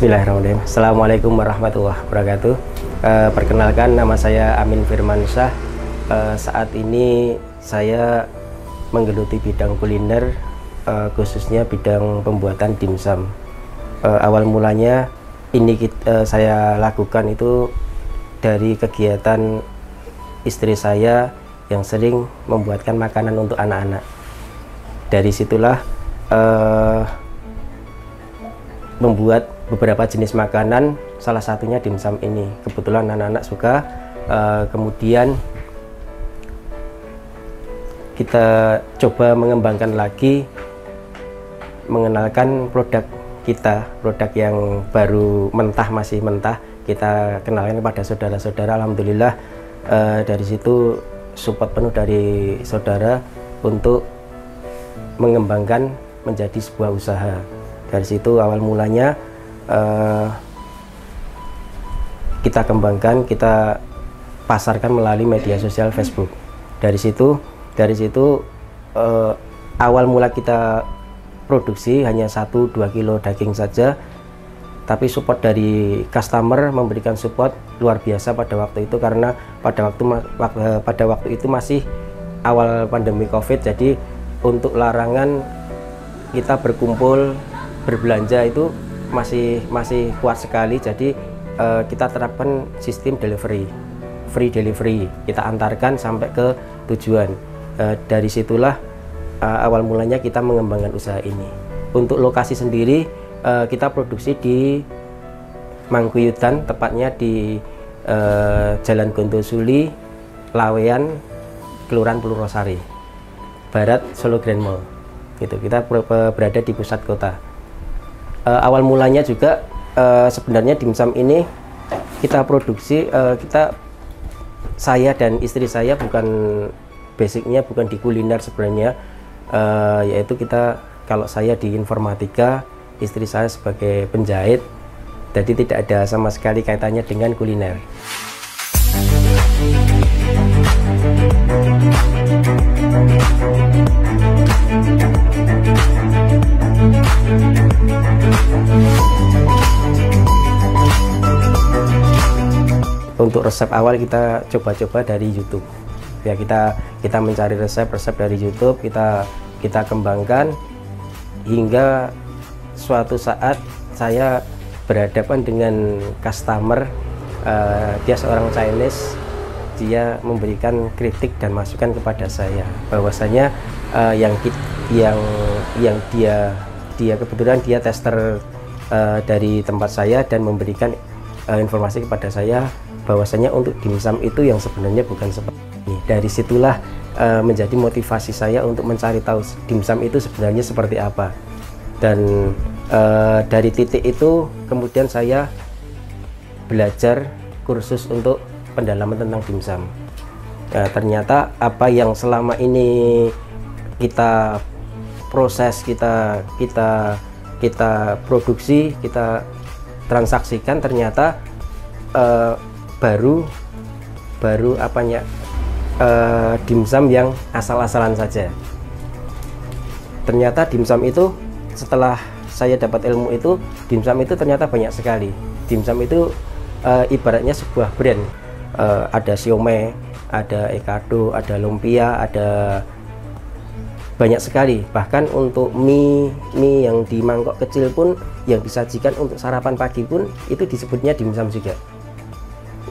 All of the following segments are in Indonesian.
Bismillahirrahmanirrahim. Assalamualaikum warahmatullahi wabarakatuh. Perkenalkan, nama saya Amin Firmansyah. Saat ini saya menggeluti bidang kuliner, khususnya bidang pembuatan dimsum. Awal mulanya saya lakukan itu dari kegiatan istri saya yang sering membuatkan makanan untuk anak-anak. Dari situlah membuat beberapa jenis makanan, salah satunya dimsum ini. Kebetulan anak-anak suka. Kemudian kita coba mengembangkan lagi, mengenalkan produk kita, produk yang baru mentah, masih mentah, kita kenalkan kepada saudara-saudara. Alhamdulillah dari situ support penuh dari saudara untuk mengembangkan menjadi sebuah usaha. Dari situ awal mulanya kita kembangkan, kita pasarkan melalui media sosial Facebook. Dari situ awal mula kita produksi hanya 1-2 kilo daging saja, tapi support dari customer memberikan support luar biasa pada waktu itu, karena pada waktu itu masih awal pandemi COVID. Jadi untuk larangan kita berkumpul berbelanja itu masih kuat sekali. Jadi kita terapkan sistem delivery, free delivery, kita antarkan sampai ke tujuan. Dari situlah awal mulanya kita mengembangkan usaha ini. Untuk lokasi sendiri kita produksi di Mangkuyudan, tepatnya di Jalan Gondosuli, Lawean, Kelurahan Purwosari Barat, Solo Grand Mall. Gitu, kita berada di pusat kota. Awal mulanya juga sebenarnya dimsum ini kita produksi, saya dan istri saya basicnya bukan di kuliner sebenarnya, yaitu kalau saya di informatika, istri saya sebagai penjahit, jadi tidak ada sama sekali kaitannya dengan kuliner. Untuk resep awal kita coba-coba dari YouTube. Ya, kita mencari resep dari YouTube, kita kembangkan hingga suatu saat saya berhadapan dengan customer. Dia seorang Chinese, dia memberikan kritik dan masukan kepada saya bahwasanya yang dia kebetulan dia tester dari tempat saya dan memberikan informasi kepada saya bahwasanya untuk dimsum itu yang sebenarnya bukan seperti ini. Dari situlah menjadi motivasi saya untuk mencari tahu dimsum itu sebenarnya seperti apa. Dan dari titik itu kemudian saya belajar kursus untuk pendalaman tentang dimsum. Ternyata apa yang selama ini kita proses, kita produksi, kita transaksikan, ternyata baru dimsum yang asal-asalan saja. Ternyata dimsum itu, setelah saya dapat ilmu itu, dimsum itu ternyata banyak sekali. Dimsum itu ibaratnya sebuah brand. Ada siomay, ada ekado, ada lumpia, ada banyak sekali. Bahkan untuk mie yang di mangkok kecil pun, yang disajikan untuk sarapan pagi pun, itu disebutnya dimsum juga.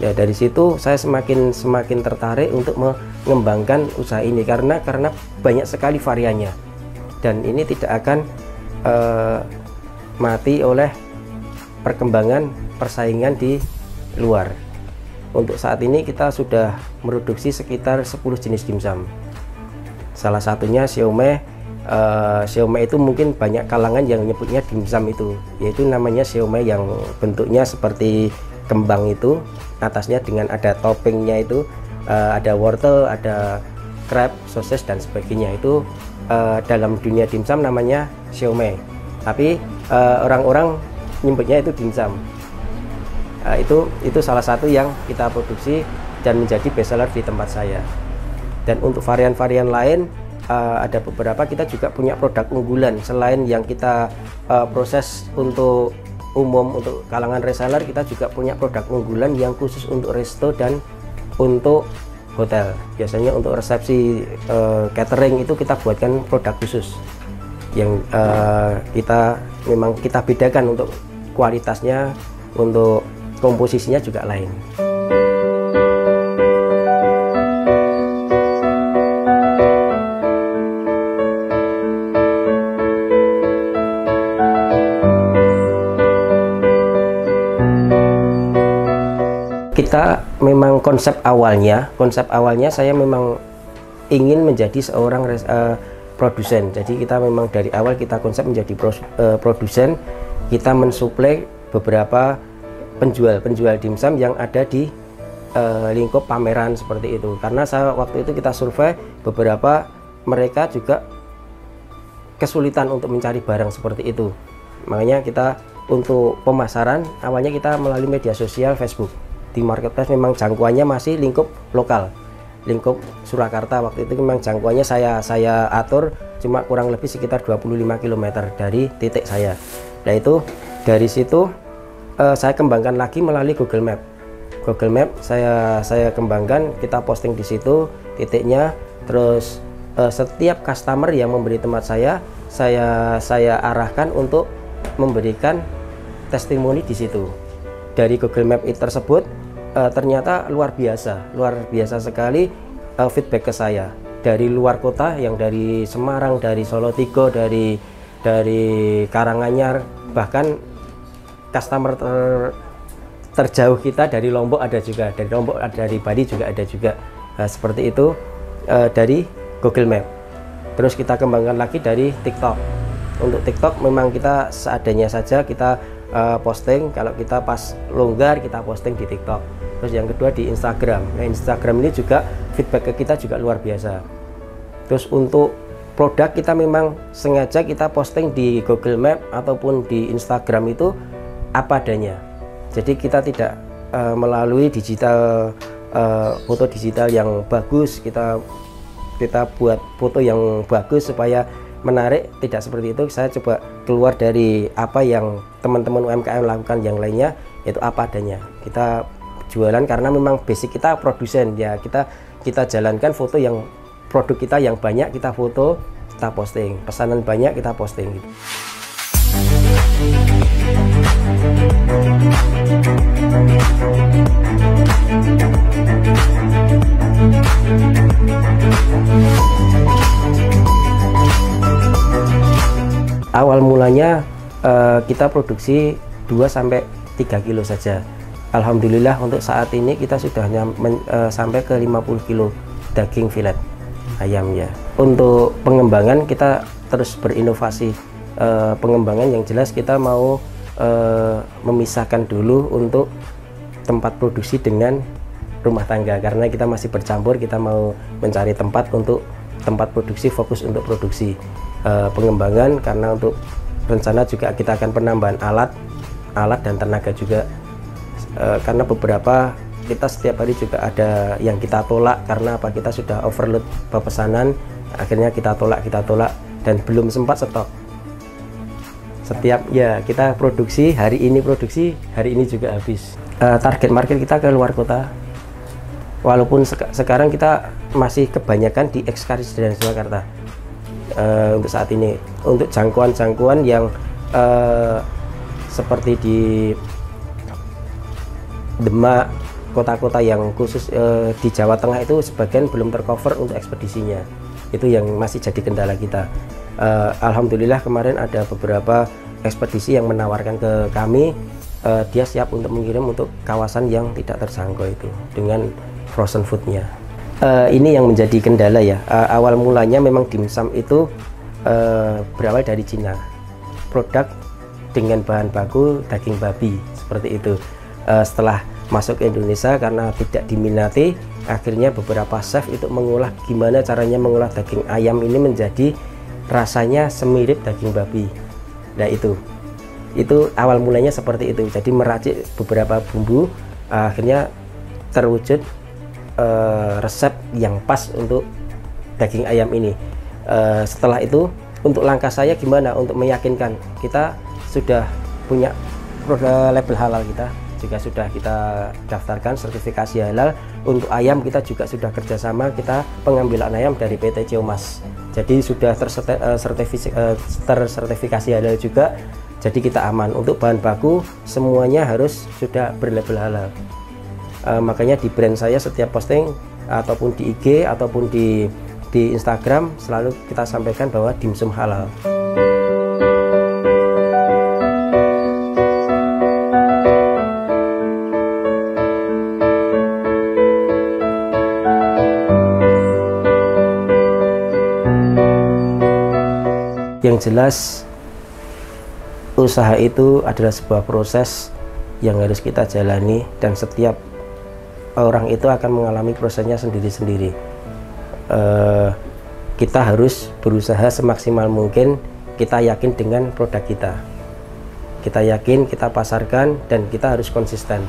Ya, dari situ saya semakin tertarik untuk mengembangkan usaha ini karena banyak sekali variannya, dan ini tidak akan mati oleh perkembangan persaingan di luar. Untuk saat ini kita sudah produksi sekitar 10 jenis dimsum. Salah satunya siomay. Siomay itu mungkin banyak kalangan yang menyebutnya dimsum itu, yaitu namanya siomay yang bentuknya seperti kembang itu, atasnya dengan ada toppingnya itu, ada wortel, ada crab, sosis dan sebagainya. Itu dalam dunia dimsum namanya siomay, tapi orang-orang nyebutnya itu dimsum. Itu salah satu yang kita produksi dan menjadi bestseller di tempat saya. Dan untuk varian-varian lain ada beberapa, kita juga punya produk unggulan selain yang kita proses untuk umum, untuk kalangan reseller kita juga punya produk unggulan yang khusus untuk resto dan untuk hotel. Biasanya untuk resepsi catering itu kita buatkan produk khusus yang kita bedakan untuk kualitasnya, untuk komposisinya juga lain. Kita memang konsep awalnya saya memang ingin menjadi seorang produsen. Jadi kita memang dari awal kita konsep menjadi produsen. Kita mensuplai beberapa penjual dimsum yang ada di lingkup pameran seperti itu. Karena waktu itu kita survei beberapa, mereka juga kesulitan untuk mencari barang seperti itu. Makanya kita untuk pemasaran awalnya kita melalui media sosial Facebook. Di marketplace memang jangkauannya masih lingkup lokal, lingkup Surakarta. Waktu itu memang jangkauannya saya atur cuma kurang lebih sekitar 25 km dari titik saya. Nah itu dari situ saya kembangkan lagi melalui Google Map. Google Map saya kembangkan, kita posting di situ titiknya. Terus setiap customer yang membeli tempat saya arahkan untuk memberikan testimoni di situ. Dari Google Map itu tersebut ternyata luar biasa sekali feedback ke saya dari luar kota, yang dari Semarang, dari Solo Tigo, dari Karanganyar, bahkan customer terjauh kita dari Lombok ada juga, dari Bali juga ada juga. Seperti itu dari Google Map. Terus kita kembangkan lagi dari TikTok. Untuk TikTok memang kita seadanya saja kita posting, kalau kita pas longgar kita posting di TikTok. Terus yang kedua di Instagram. Nah, Instagram ini juga feedback ke kita juga luar biasa. Terus untuk produk kita memang sengaja kita posting di Google Map ataupun di Instagram itu apa adanya. Jadi kita tidak melalui digital, foto digital yang bagus, kita buat foto yang bagus supaya menarik, tidak seperti itu. Saya coba keluar dari apa yang teman-teman UMKM lakukan yang lainnya, yaitu apa adanya. Kita jualan karena memang basic kita produsen ya, kita jalankan foto yang produk kita yang banyak, kita foto, kita posting, pesanan banyak kita posting gitu. Awal mulanya kita produksi 2-3 kilo saja. Alhamdulillah untuk saat ini kita sudah sampai ke 50 kilo daging filet ayam ya. Untuk pengembangan kita terus berinovasi. Pengembangan yang jelas kita mau memisahkan dulu untuk tempat produksi dengan rumah tangga, karena kita masih bercampur. Kita mau mencari tempat untuk tempat produksi, fokus untuk produksi. Pengembangan karena untuk rencana juga kita akan penambahan alat dan tenaga juga. Karena beberapa kita setiap hari juga ada yang kita tolak karena apa, kita sudah overload pesanan, akhirnya kita tolak dan belum sempat stok. Setiap ya kita produksi hari ini juga habis. Target market kita ke luar kota, walaupun sekarang kita masih kebanyakan di Eks-Karis dan Surakarta. Untuk saat ini untuk jangkauan yang seperti di Demak, kota-kota yang khusus di Jawa Tengah itu sebagian belum tercover untuk ekspedisinya. Itu yang masih jadi kendala kita. Alhamdulillah kemarin ada beberapa ekspedisi yang menawarkan ke kami, dia siap untuk mengirim untuk kawasan yang tidak terjangkau itu dengan frozen foodnya. Ini yang menjadi kendala ya. Awal mulanya memang dimsum itu berawal dari Cina, produk dengan bahan baku daging babi seperti itu. Setelah masuk ke Indonesia karena tidak diminati, akhirnya beberapa chef itu mengolah gimana caranya mengolah daging ayam ini menjadi rasanya semirip daging babi. Nah itu awal mulanya seperti itu. Jadi meracik beberapa bumbu, akhirnya terwujud resep yang pas untuk daging ayam ini. Setelah itu untuk langkah saya gimana untuk meyakinkan, kita sudah punya produk label halal kita juga sudah kita daftarkan sertifikasi halal. Untuk ayam kita juga sudah kerjasama, kita pengambilan ayam dari PT Ciomas, jadi sudah tersertifikasi halal juga, jadi kita aman. Untuk bahan baku semuanya harus sudah berlabel halal. Makanya di brand saya setiap posting ataupun di IG ataupun di Instagram selalu kita sampaikan bahwa dimsum halal. Yang jelas usaha itu adalah sebuah proses yang harus kita jalani, dan setiap orang itu akan mengalami prosesnya sendiri-sendiri. Kita harus berusaha semaksimal mungkin, kita yakin dengan produk kita yakin, kita pasarkan, dan kita harus konsisten.